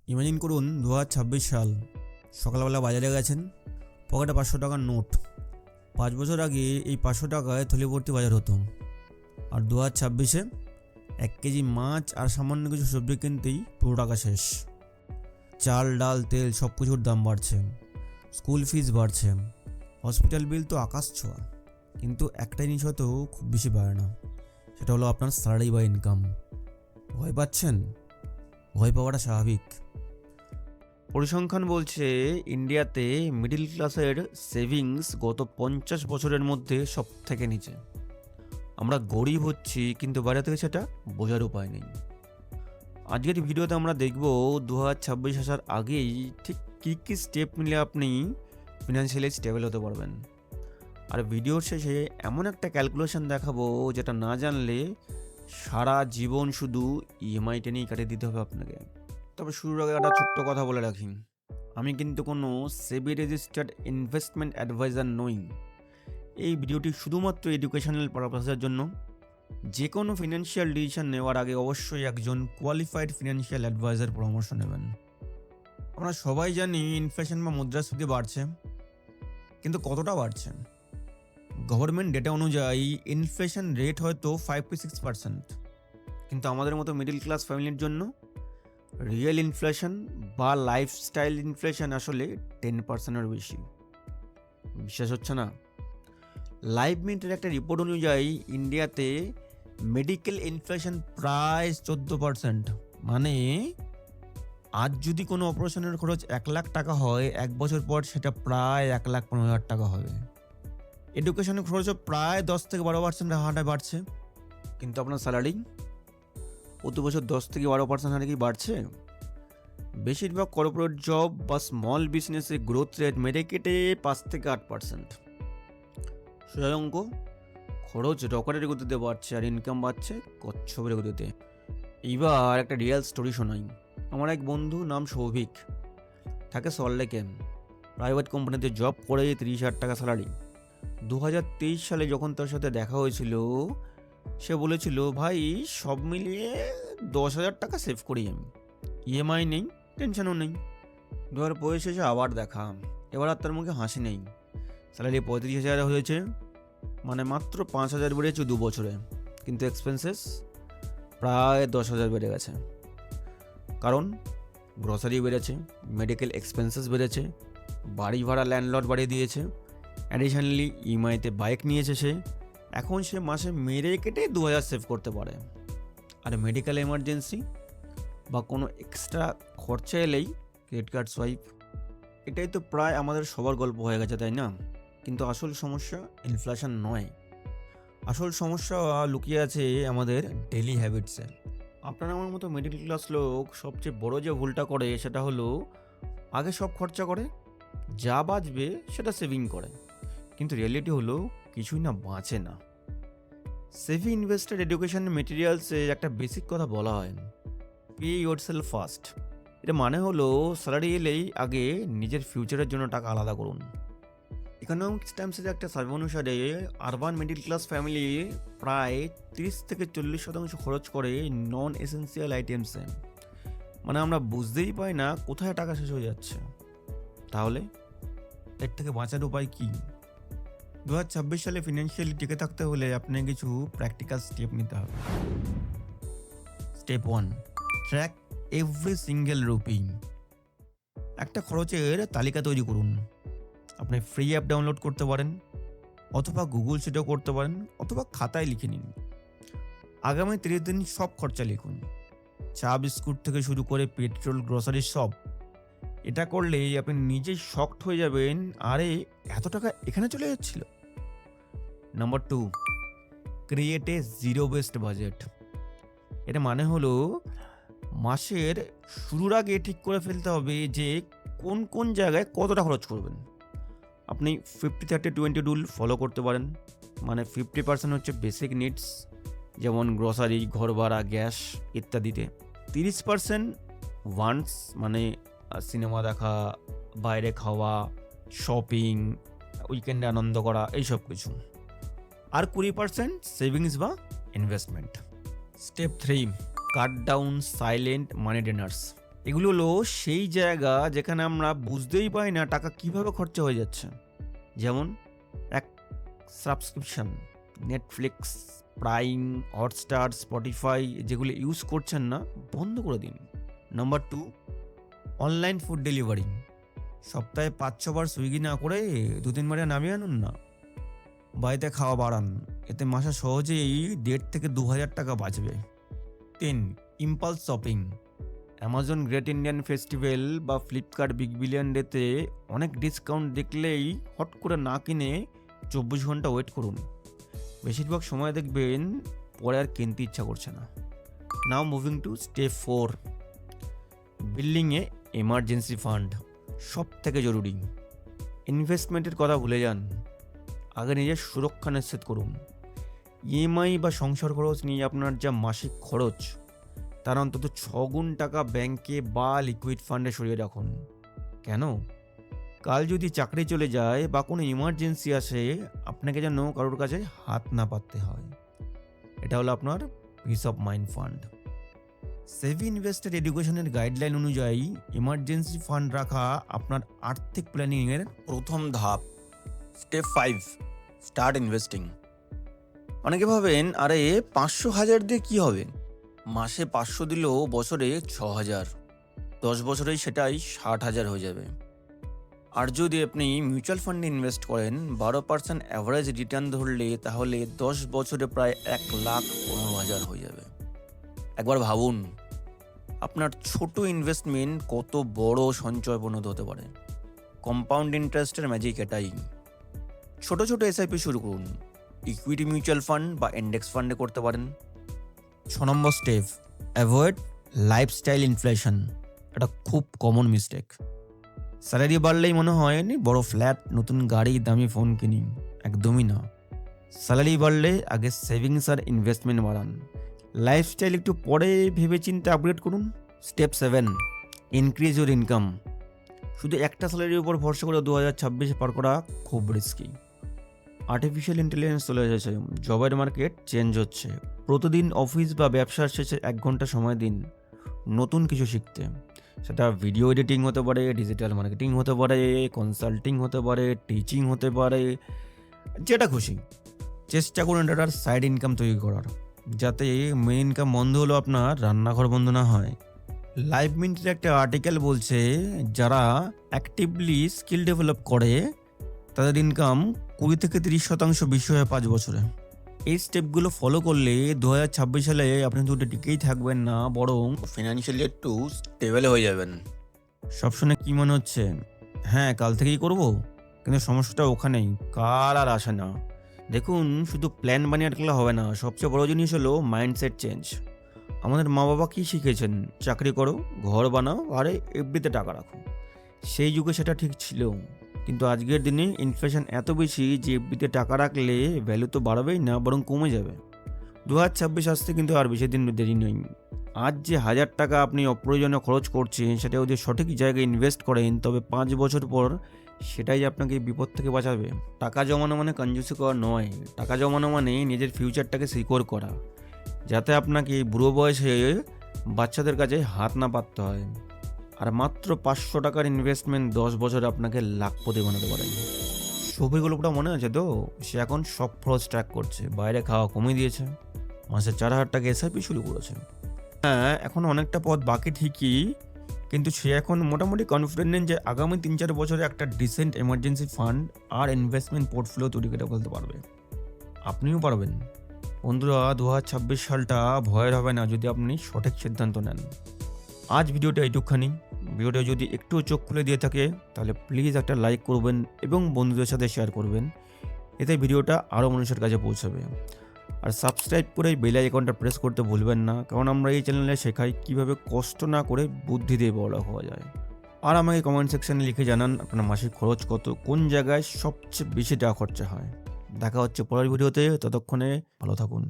Imagine করুন 2026 সাল, সকালবেলা বাজারে গেছেন, পকেটে 500 টাকার নোট। 5 বছর আগে এই 500 টাকায় থলি ভর্তি বাজার হতো, আর 2026-এ 1 কেজি মাছ আর সামান্য কিছু সবজি কিনতেই পুরো টাকা শেষ। চাল, ডাল, তেল সব কিছুর দাম বাড়ছে, স্কুল ফিস বাড়ছে, হসপিটাল বিল তো আকাশ ছোঁয়া। কিন্তু একটাই জিনিস হয়তো খুব বেশি বাড়ে না, সেটা হলো আপনার স্যালারি বা ইনকাম। ভয় পাচ্ছেন? ভয় পাওয়াটা স্বাভাবিক। পরিসংখ্যান বলছে ইন্ডিয়াতে মিডল ক্লাসের সেভিংস গত 50 বছরের মধ্যে সব থেকে নিচে। আমরা গরিব হচ্ছি, কিন্তু বাইরে থেকে সেটা বোঝার উপায় নেই। আজকের ভিডিওতে আমরা দেখব 2026 আসার আগেই ঠিক কী কী স্টেপ নিলে আপনি ফিনান্সিয়ালি স্টেবল হতে পারবেন। আর ভিডিওর শেষে এমন একটা ক্যালকুলেশন দেখাবো যেটা না জানলে সারা জীবন শুধু ইএমআই টেনেই কাটিয়ে দিতে হবে আপনাকে। তবে শুরুর আগে একটা ছোট্ট কথা বলে রাখি, আমি কিন্তু কোনো সেবি রেজিস্টার্ড ইনভেস্টমেন্ট অ্যাডভাইজার নই। এই ভিডিওটি শুধুমাত্র এডুকেশনাল পারপাসের জন্য। যে কোনো ফিনান্সিয়াল ডিসিশন নেওয়ার আগে অবশ্যই একজন কোয়ালিফাইড ফিনান্সিয়াল অ্যাডভাইজার পরামর্শ নেবেন। আমরা সবাই জানি ইনফ্লেশন বা মুদ্রাস্ফীতি বাড়ছে, কিন্তু কতটা বাড়ছে? গভর্নমেন্ট ডেটা অনুযায়ী ইনফ্লেশন রেট হয়তো 5 to 6%, কিন্তু আমাদের মতো মিডল ক্লাস ফ্যামিলির জন্য রিয়েল ইনফ্লেশন বা লাইফস্টাইল ইনফ্লেশন আসলে 10%-এর বেশি। বিশ্বাস হচ্ছে না? লাইভ মিন্টের একটা রিপোর্ট অনুযায়ী ইন্ডিয়াতে মেডিকেল ইনফ্লেশন প্রায় 14%। মানে আজ যদি কোনো অপারেশনের খরচ 1 লাখ টাকা হয়, 1 বছর পর সেটা প্রায় 1,15,000 টাকা হবে। এডুকেশনের খরচও প্রায় 10 থেকে 12% হারে বাড়ছে, কিন্তু আপনার স্যালারি প্রতি বছর 10 থেকে 12% হারে কি বাড়ছে? বেশিরভাগ কর্পোরেট জব বা স্মল বিজনেসে গ্রোথ রেট মেরে কেটে 5 থেকে 8%। সোজা অঙ্ক, খরচ রকেটের গতিতে বাড়ছে আর ইনকাম বাড়ছে কচ্ছপের গতিতে। এইবার একটা রিয়েল স্টোরি শোনাই। আমার এক বন্ধু, নাম সৌভিক, থাকে সল্টলেকে, প্রাইভেট কোম্পানিতে জব করে 30,000 টাকা স্যালারি। 2023 সালে যখন তার সাথে দেখা হয়েছিল, সে বলেছিল, ভাই সব মিলিয়ে 10,000 টাকা সেভ করি আমি, ইএমআই নেই, টেনশনও নেই। 2025 শেষে আবার দেখা, এবার আর তার মুখে হাসি নেই। স্যালারি 35,000 হয়েছে, মানে মাত্র 5,000 বেড়েছে 2 বছরে, কিন্তু এক্সপেন্সেস প্রায় 10,000 বেড়ে গেছে। কারণ গ্রসারি বেড়েছে, মেডিকেল এক্সপেন্সেস বেড়েছে, বাড়ি ভাড়া ল্যান্ডলর্ড বাড়িয়ে দিয়েছে, অ্যাডিশনালি ইএমআইতে বাইক নিয়েছে সে। এখন সে মাসে মেরে কেটে 2,000 সেভ করতে পারে। আর মেডিকেল এমার্জেন্সি বা কোনো এক্সট্রা খরচা এলেই ক্রেডিট কার্ড সোয়াইপ। এটাই তো প্রায় আমাদের সবার গল্প হয়ে গেছে, তাই না? কিন্তু আসল সমস্যা ইনফ্লেশন নয়, আসল সমস্যা লুকিয়ে আছে আমাদের ডেলি হ্যাবিটসে। আপনার আমার মতো মিডল ক্লাস লোক সবচেয়ে বড় যে ভুলটা করে সেটা হলো আগে সব খরচা করে, যা বাঁচবে সেটা সেভিং করে। কিন্তু রিয়েলিটি হলো কিছুই না বাঁচে না। সেভিং ইনভেস্টেড এডুকেশন মেটেরিয়ালসে একটা বেসিক কথা বলা হয়, পে ইয়োরসেলফ ফার্স্ট। এটা মানে হলো স্যালারি এলেই আগে নিজের ফিউচারের জন্য টাকা আলাদা করুন। ইকোনমিক্স টাইমসের একটা সার্ভে অনুসারে আরবান মিডল ক্লাস ফ্যামিলি প্রায় 30 থেকে 40% খরচ করে নন এসেন্সিয়াল আইটেমসে। মানে আমরা বুঝতেই পাই না কোথায় টাকা শেষ হয়ে যাচ্ছে। তাহলে এর থেকে বাঁচার উপায় কি? 2026 সালে ফিনান্সিয়ালি টিকে থাকতে হলে আপনাকে কিছু প্র্যাকটিক্যাল স্টেপ নিতে হবে। Step 1, track every single rupee. একটা খরচের তালিকা তৈরি করুন। আপনি ফ্রি অ্যাপ ডাউনলোড করতে পারেন, অথবা গুগল শিটেও করতে পারেন, অথবা খাতায় লিখে নিন। আগামী 30 দিন সব খরচা লিখুন, চা বিস্কুট থেকে শুরু করে পেট্রোল, গ্রসারি সব। এটা করলে আপনি নিজেই শকড হয়ে যাবেন, আরে এত টাকা এখানে চলে যাচ্ছিল। Number 2, create a zero based budget. এটা মানে হলো মাসের শুরুর আগে ঠিক করে ফেলতে হবে যে কোন কোন জায়গায় কতটা খরচ করবেন। আপনি 50-30-20 রুল ফলো করতে পারেন। মানে 50% হচ্ছে বেসিক নিডস, যেমন গ্রসারি, ঘর ভাড়া, গ্যাস ইত্যাদিতে। 30% ওয়ান্টস, মানে সিনেমা দেখা, বাইরে খাওয়া, শপিং, উইকেন্ডে আনন্দ করা, এইসব কিছু। আর 20% সেভিংস বা investment. Step 3, cut down silent money diners. এগুলো হলো সেই জায়গা যেখানে আমরা বুঝতেই পারি না টাকা কিভাবে খরচা হয়ে যাচ্ছে। যেমন এক subscription, Netflix, prime, Hotstar, Spotify যেগুলো ইউজ করছেন না বন্ধ করে দিন। Number 2, online food delivery. সপ্তাহে 5-6 বার সুইগি না করে 2-3 বারে নামিয়ে আনুন না, বাড়িতে খাওয়া বাড়ান, এতে মাসে সহজেই 1.5 থেকে 2,000 টাকা বাঁচবে। 3, impulse shopping. Amazon great Indian festival বা ফ্লিপকার্ট বিগ বিলিয়ন ডেতে অনেক ডিসকাউন্ট দেখলেই হট করে না কিনে 24 ঘন্টা ওয়েট করুন। বেশিরভাগ সময় দেখবেন পরে আর কিনতে ইচ্ছা করছে না। নাও মুভিং টু স্টেপ 4, বিল্ডিংয়ে এমার্জেন্সি ফান্ড। সব থেকে জরুরি, ইনভেস্টমেন্টের কথা ভুলে যান, আগে নিজের সুরক্ষা নিশ্চিত করুন। ইএমআই বা সংসার খরচ নিয়ে আপনার যা মাসিক খরচ তার অন্তত 6 গুণ টাকা ব্যাংকে বা লিকুইড ফান্ডে সরিয়ে রাখুন। কেন? কাল যদি চাকরি চলে যায় বা কোনো ইমার্জেন্সি আসে, আপনাকে যেন কারোর কাছে হাত না পাততে হয়। এটা হলো আপনার piece of mind fund. Sevi invested এডুকেশনের গাইডলাইন অনুযায়ী ইমার্জেন্সি ফান্ড রাখা আপনার আর্থিক প্ল্যানিংয়ের প্রথম ধাপ। Step 5, start investing. অনেকে ভাবেন, আরে 500,000 দিয়ে কী হবে? মাসে 500 দিলেও বছরে 6,000, 10 বছরেই সেটাই 60,000 হয়ে যাবে। আর যদি আপনি মিউচুয়াল ফান্ডে ইনভেস্ট করেন 12% অ্যাভারেজ রিটার্ন ধরলে, তাহলে 10 বছরে প্রায় 1,15,000 হয়ে যাবে। একবার ভাবুন, আপনার ছোট ইনভেস্টমেন্ট কত বড় সঞ্চয় পরিণত হতে পারে। কম্পাউন্ড ইন্টারেস্টের ম্যাজিক এটাই। ছোট ছোট এসআইপি শুরু করুন, ইকুইটি মিউচুয়াল ফান্ড বা ইন্ডেক্স ফান্ডে করতে পারেন। 6 নম্বর স্টেপ, অ্যাভয়েড লাইফস্টাইল ইনফ্লেশন। এটা খুব কমন মিস্টেক। স্যালারি বাড়লেই মনে হয় বড় ফ্ল্যাট, নতুন গাড়ি, দামি ফোন কিনি। একদমই না। স্যালারি বাড়লে আগে সেভিংস আর ইনভেস্টমেন্ট বাড়ান, লাইফস্টাইল একটু পরে ভেবে চিন্তে আপগ্রেড করুন। Step 7, increase your income. শুধু একটা স্যালারির উপর ভরসা করে 2026 পার করা খুব রিস্কি। আর্টিফিশিয়াল ইন্টেলিজেন্স চলে এসেছে, জবের মার্কেট চেঞ্জ হচ্ছে। প্রতিদিন অফিস বা ব্যবসার শেষে 1 ঘন্টা সময় দিন নতুন কিছু শিখতে। সেটা ভিডিও এডিটিং হতে পারে, ডিজিটাল মার্কেটিং হতে পারে, কনসাল্টিং হতে পারে, টিচিং হতে পারে, যেটা খুশি। চেষ্টা করুন এটার সাইড ইনকাম তৈরি করার, যাতে মেন ইনকাম বন্ধ হলেও আপনার রান্নাঘর বন্ধ না হয়। লাইভ মিন্টের একটা আর্টিকেল বলছে, যারা অ্যাক্টিভলি স্কিল ডেভেলপ করে তাদের ইনকাম 20 থেকে 30% বেশি হয় 5 বছরে। এই স্টেপগুলো ফলো করলে 2026 সালে আপনি শুধু টিকেই থাকবেন না, বরং ফিনান্সিয়ালি একটু স্টেবল হয়ে যাবেন। সব শুনে কি মনে হচ্ছে? হ্যাঁ, কাল থেকেই করব। কিন্তু সমস্যাটা ওখানেই, কাল আর আসে না। দেখুন, শুধু প্ল্যান বানিয়ে রাখলে হবে না, সবচেয়ে বড় জিনিস হলো মাইন্ডসেট চেঞ্জ। আমাদের মা বাবা কি শিখেছেন? চাকরি করো, ঘর বানাও, আর এফডিতে টাকা রাখো। সেই যুগে সেটা ঠিক ছিল, কিন্তু আজকের দিনে ইনফ্লেশন এত বেশি যে এফডিতে টাকা রাখলে ভ্যালু তো বাড়বেই না, বরং কমে যাবে। 2026 আসতে কিন্তু আর বেশি দিন দেরি নেই। আজ যে 1,000 টাকা আপনি অপ্রয়োজনে খরচ করছেন, সেটা যদি সঠিক জায়গায় ইনভেস্ট করেন, তবে 5 বছর পর সেটাই আপনাকে বিপদ থেকে বাঁচাবে। টাকা জমানো মানে কনজুসি করা নয়, টাকা জমানো মানে নিজের ফিউচারটাকে সিকিউর করা, যাতে আপনাকে বুড়ো বয়সে বাচ্চাদের কাছে হাত না পাততে হয়। আর মাত্র 500 টাকার ইনভেস্টমেন্ট 10 বছরে আপনাকে লাখপতি বানাতে পারে। সফিক গল্পটা মনে আছে তো? সে এখন সব খরচ ট্র্যাক করছে, বাইরে খাওয়া কমিয়ে দিয়েছে, মাসে 4,000 টাকা এসআইপি শুরু করেছে। হ্যাঁ, এখন অনেকটা পথ বাকি ঠিকই, কিন্তু সে এখন মোটামুটি কনফিডেন্ট যে আগামী 3-4 বছরে একটা ডিসেন্ট এমার্জেন্সি ফান্ড আর ইনভেস্টমেন্ট পোর্টফোলিও তৈরি করে ফেলতে পারবে। আপনিও পারবেন। বন্ধুরা, 2026 সালটা ভয়ের হবে না যদি আপনি সঠিক সিদ্ধান্ত নেন। আজ ভিডিওটা এইটুকখানি। ভিডিওটা যদি একটু চোখ খুলে দিয়ে থাকে, তাহলে প্লিজ একটা লাইক করবেন এবং বন্ধুদের সাথে শেয়ার করবেন, এতে ভিডিওটা আরও মানুষের কাছে পৌঁছাবে। আর সাবস্ক্রাইব করে বেল আইকনটা প্রেস করতে ভুলবেন না, কারণ আমরা এই চ্যানেলে শেখাই কীভাবে কষ্ট না করে বুদ্ধি দিয়ে বড়লোক হওয়া যায়। আর আমাকে কমেন্ট সেকশানে লিখে জানান আপনার মাসিক খরচ কত, কোন জায়গায় সবচেয়ে বেশি টাকা খরচা হয়। দেখা হচ্ছে পরের ভিডিওতে, ততক্ষণে ভালো থাকুন।